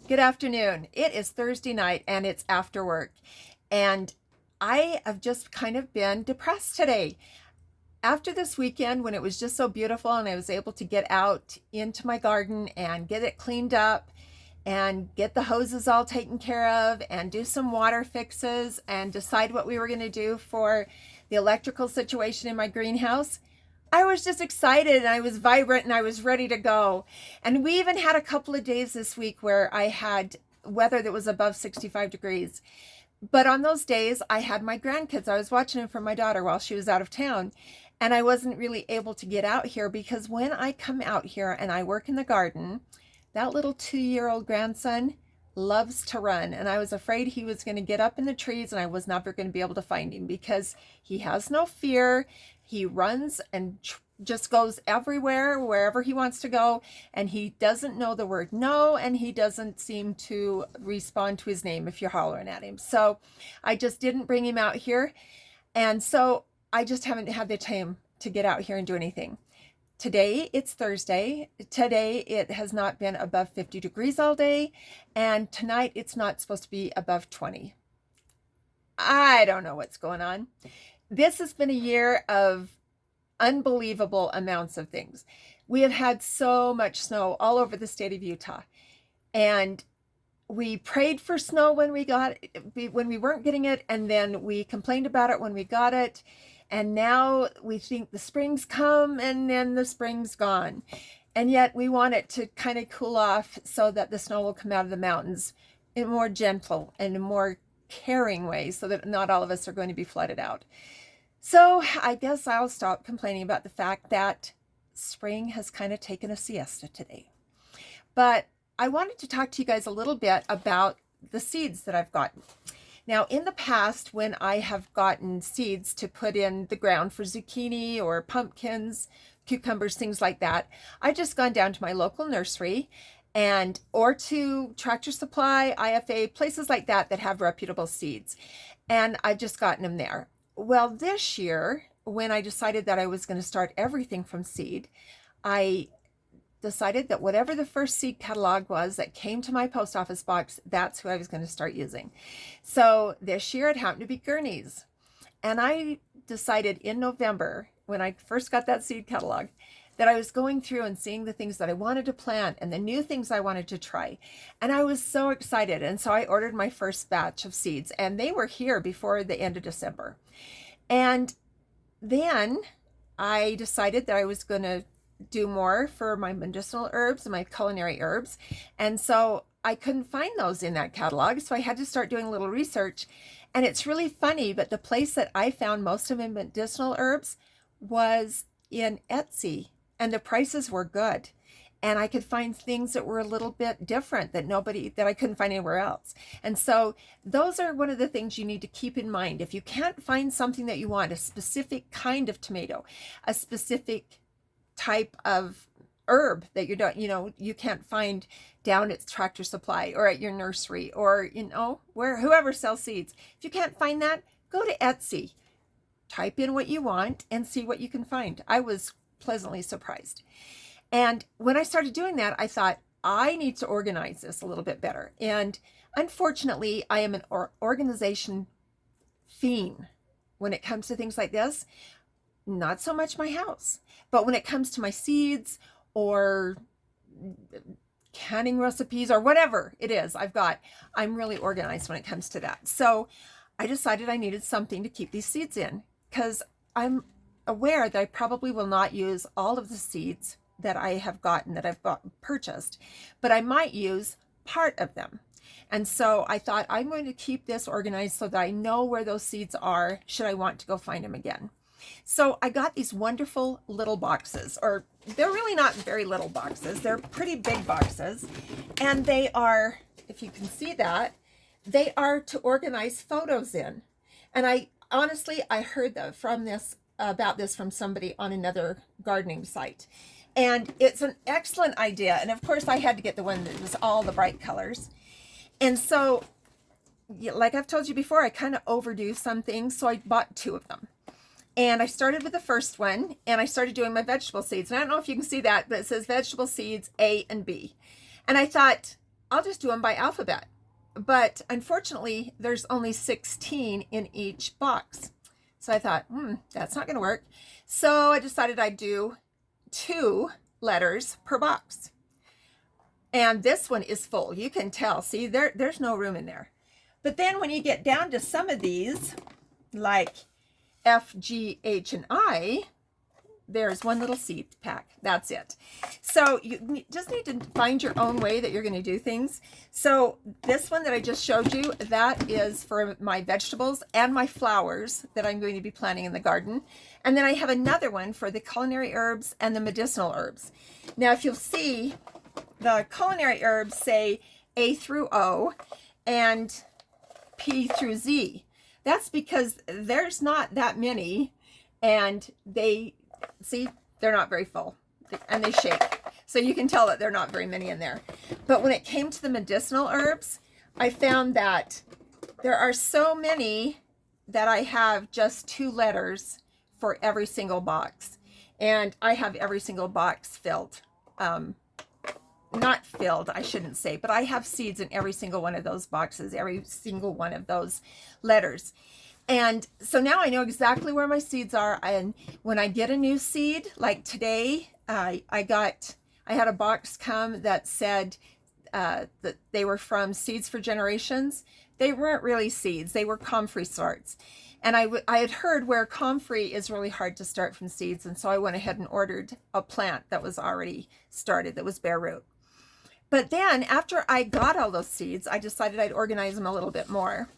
Good afternoon. It is Thursday night and it's after work. And I have just kind of been depressed today. After this weekend, when it was just so beautiful and I was able to get out into my garden and get it cleaned up and get the hoses all taken care of and do some water fixes and decide what we were going to do for the electrical situation in my greenhouse, I was just excited and I was vibrant and I was ready to go. And we even had a couple of days this week where I had weather that was above 65 degrees. But on those days, I had my grandkids. I was watching them for my daughter while she was out of town. And I wasn't really able to get out here because when I come out here and I work in the garden, that little 2-year-old grandson loves to run. And I was afraid he was going to get up in the trees and I was never going to be able to find him because he has no fear. He runs and just goes everywhere, wherever he wants to go. And he doesn't know the word no. And he doesn't seem to respond to his name if you're hollering at him. So I just didn't bring him out here. And so I just haven't had the time to get out here and do anything. Today, it's Thursday. Today, it has not been above 50 degrees all day. And tonight, it's not supposed to be above 20. I don't know what's going on. This has been a year of unbelievable amounts of things. We have had so much snow all over the state of Utah. And we prayed for snow when we weren't getting it. And then we complained about it when we got it. And now we think the spring's come and then the spring's gone. And yet we want it to kind of cool off so that the snow will come out of the mountains in a more gentle and a more caring way so that not all of us are going to be flooded out. So I guess I'll stop complaining about the fact that spring has kind of taken a siesta today. But I wanted to talk to you guys a little bit about the seeds that I've gotten. Now, in the past, when I have gotten seeds to put in the ground for zucchini or pumpkins, cucumbers, things like that, I've just gone down to my local nursery or to Tractor Supply, IFA, places like that that have reputable seeds. And I've just gotten them there. Well, this year, when I decided that I was going to start everything from seed, I decided that whatever the first seed catalog was that came to my post office box, that's who I was going to start using. So this year it happened to be Gurney's. And I decided in November, when I first got that seed catalog, that I was going through and seeing the things that I wanted to plant and the new things I wanted to try. And I was so excited. And so I ordered my first batch of seeds and they were here before the end of December. And then I decided that I was going to do more for my medicinal herbs and my culinary herbs. And so I couldn't find those in that catalog. So I had to start doing a little research. And it's really funny, but the place that I found most of my medicinal herbs was in Etsy. And the prices were good. And I could find things that were a little bit different that I couldn't find anywhere else. And so those are one of the things you need to keep in mind. If you can't find something that you want, a specific kind of tomato, a specific type of herb that you can't find down at Tractor Supply or at your nursery or, whoever sells seeds. If you can't find that, go to Etsy, type in what you want and see what you can find. I was pleasantly surprised. And when I started doing that, I thought, I need to organize this a little bit better. And unfortunately, I am an organization fiend when it comes to things like this. Not so much my house, but when it comes to my seeds or canning recipes or whatever it is I'm really organized when it comes to that. So I decided I needed something to keep these seeds in because I'm aware that I probably will not use all of the seeds that I have gotten, that I've purchased, but I might use part of them. And so I thought I'm going to keep this organized so that I know where those seeds are should I want to go find them again. So I got these wonderful little boxes, or they're really not very little boxes. They're pretty big boxes. And they are, if you can see that, they are to organize photos in. And I heard about this from somebody on another gardening site. And it's an excellent idea. And of course I had to get the one that was all the bright colors. And so, like I've told you before, I kind of overdo some things. So I bought 2 of them. And I started with the first one, and I started doing my vegetable seeds. And I don't know if you can see that, but it says vegetable seeds A and B. And I thought, I'll just do them by alphabet. But unfortunately, there's only 16 in each box. So I thought, that's not going to work. So I decided I'd do 2 letters per box. And this one is full. You can tell. See, there's no room in there. But then when you get down to some of these, like F, G, H, and I, there's one little seed pack. That's it. So you just need to find your own way that you're going to do things. So this one that I just showed you, that is for my vegetables and my flowers that I'm going to be planting in the garden. And then I have another one for the culinary herbs and the medicinal herbs. Now, if you'll see, the culinary herbs say A through O and P through Z. That's because there's not that many, and they, see, they're not very full, and they shake. So you can tell that there are not very many in there. But when it came to the medicinal herbs, I found that there are so many that I have just 2 letters for every single box. And I have every single box filled. Not filled, I shouldn't say, but I have seeds in every single one of those boxes, every single one of those letters. And so now I know exactly where my seeds are. And when I get a new seed, like today, I had a box come that said that they were from Seeds for Generations. They weren't really seeds. They were comfrey sorts. And I had heard where comfrey is really hard to start from seeds. And so I went ahead and ordered a plant that was already started, that was bare root. But then after I got all those seeds, I decided I'd organize them a little bit more.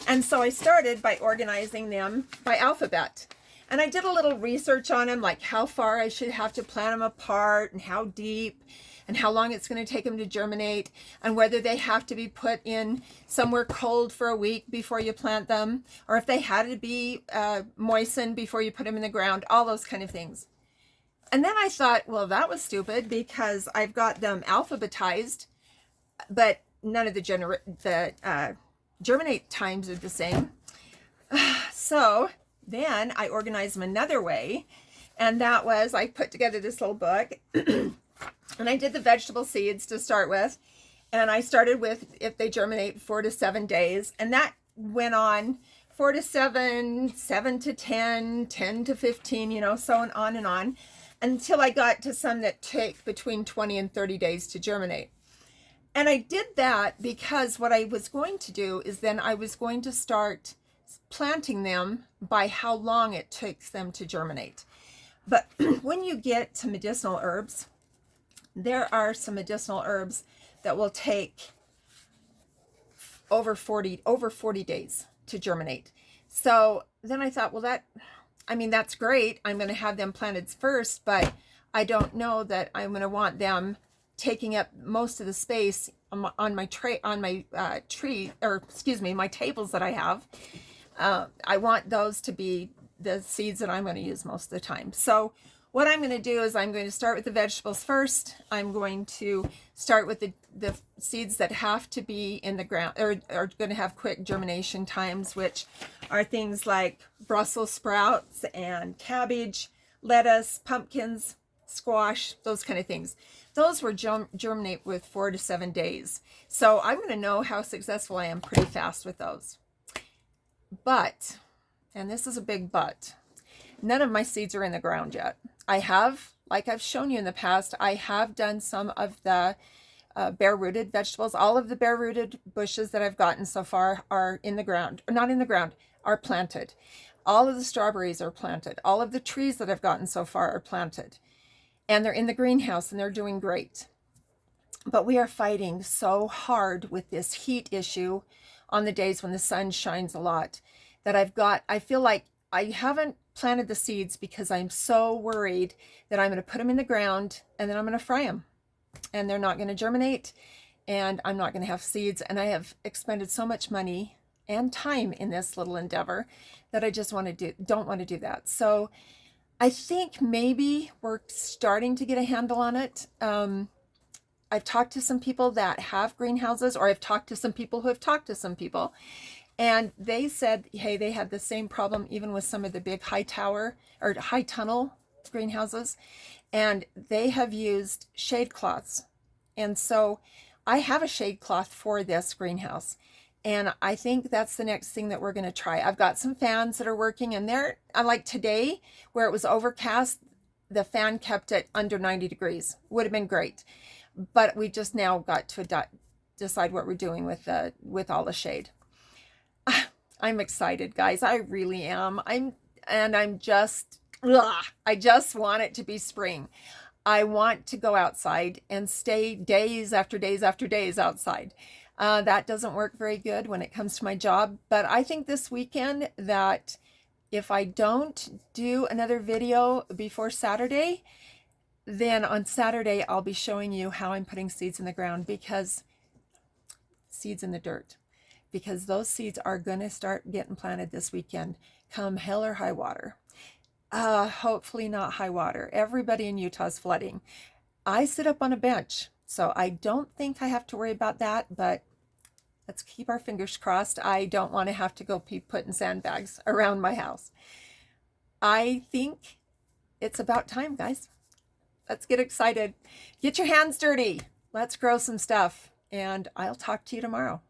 And so I started by organizing them by alphabet. And I did a little research on them, like how far I should have to plant them apart and how deep and how long it's going to take them to germinate and whether they have to be put in somewhere cold for a week before you plant them, or if they had to be moistened before you put them in the ground, all those kind of things. And then I thought, well, that was stupid because I've got them alphabetized, but none of the germinate times are the same. So then I organized them another way, and that was I put together this little book, and I did the vegetable seeds to start with, and I started with if they germinate 4 to 7 days, and that went on 4 to 7, 7 to 10, 10 to 15, you know, so on and on, until I got to some that take between 20 and 30 days to germinate. And I did that because what I was going to do is then I was going to start planting them by how long it takes them to germinate. But when you get to medicinal herbs, there are some medicinal herbs that will take over 40 days to germinate. So then I thought, well, that's great. I'm going to have them planted first, but I don't know that I'm going to want them taking up most of the space on my tray, on my my tables that I have. I want those to be the seeds that I'm going to use most of the time. So what I'm going to do is I'm going to start with the vegetables first. I'm going to start with the seeds that have to be in the ground or are going to have quick germination times, which are things like Brussels sprouts and cabbage, lettuce, pumpkins, squash, those kind of things. Those will germinate with 4 to 7 days. So I'm going to know how successful I am pretty fast with those. But, and this is a big but, none of my seeds are in the ground yet. I have, like I've shown you in the past, I have done some of the bare-rooted vegetables. All of the bare-rooted bushes that I've gotten so far are in the ground, or not in the ground, are planted. All of the strawberries are planted. All of the trees that I've gotten so far are planted. And they're in the greenhouse and they're doing great. But we are fighting so hard with this heat issue on the days when the sun shines a lot that I feel like I haven't planted the seeds because I'm so worried that I'm going to put them in the ground and then I'm going to fry them and they're not going to germinate and I'm not going to have seeds. And I have expended so much money and time in this little endeavor that I just don't want to do that. So I think maybe we're starting to get a handle on it. I've talked to some people that have greenhouses, or I've talked to some people who have talked to some people, and they said, hey, they had the same problem even with some of the big high tower or high tunnel greenhouses, and they have used shade cloths. And so I have a shade cloth for this greenhouse. And I think that's the next thing that we're going to try. I've got some fans that are working, and they're like today where it was overcast, the fan kept it under 90 degrees. Would have been great. But we just now got to decide what we're doing with all the shade. I'm excited, guys. I really am. I just want it to be spring. I want to go outside and stay days after days after days outside. That doesn't work very good when it comes to my job, but I think this weekend that if I don't do another video before Saturday, then on Saturday I'll be showing you how I'm putting seeds in the ground, because seeds in the dirt, because those seeds are going to start getting planted this weekend, come hell or high water. Hopefully not high water. Everybody in Utah is flooding. I sit up on a bench, so I don't think I have to worry about that, but let's keep our fingers crossed. I don't want to have to go be putting sandbags around my house. I think it's about time, guys. Let's get excited. Get your hands dirty. Let's grow some stuff, and I'll talk to you tomorrow.